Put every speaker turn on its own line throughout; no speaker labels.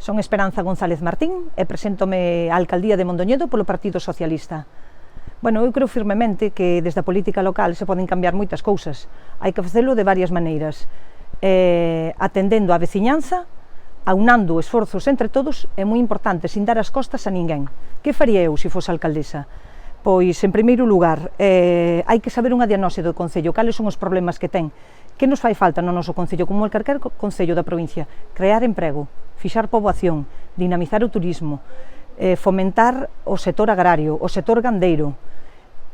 Son Esperanza González Martín e preséntome á alcaldía de Mondoñedo polo Partido Socialista. Bueno, eu creo firmemente que desde a política local se poden cambiar moitas cousas. Hai que facelo de varias maneiras, atendendo á veciñanza, aunando esforzos entre todos, é moi importante, sin dar as costas a ninguén. Que faría eu se fose alcaldesa? Pois, en primeiro lugar, hai que saber unha diagnose do Concello, cales son os problemas que ten. Que nos fai falta no noso Concello, como en calquer Concello da provincia? Crear emprego, fixar poboación, dinamizar o turismo, fomentar o sector agrario, o sector gandeiro,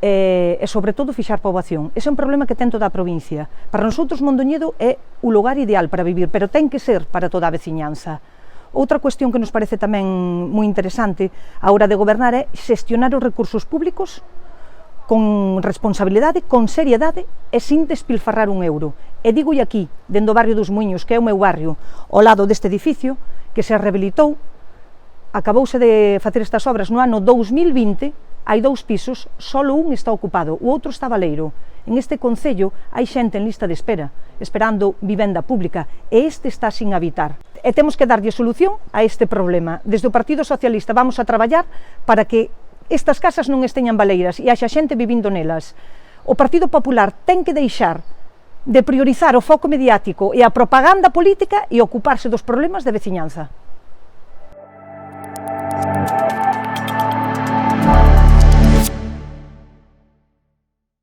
e sobre todo fixar poboación. Ese é un problema que ten toda a provincia. Para nosotros Mondoñedo é o lugar ideal para vivir, pero ten que ser para toda a veciñanza. Outra cuestión que nos parece tamén moi interesante a hora de gobernar é xestionar os recursos públicos con responsabilidade, con seriedade e sin despilfarrar un euro. E digo aquí, dentro do barrio dos Muiños, que é o meu barrio, ao lado deste edificio, que se rehabilitou, acabouse de facer estas obras no ano 2020, hai 2 pisos, solo un está ocupado, o outro está baleiro. En este concello hai xente en lista de espera, esperando vivenda pública, e este está sin habitar. E temos que darlle solución a este problema. Desde o Partido Socialista vamos a traballar para que estas casas non esteñan baleiras e haxa xente vivindo nelas. O Partido Popular ten que deixar de priorizar o foco mediático e a propaganda política e ocuparse dos problemas de veciñanza.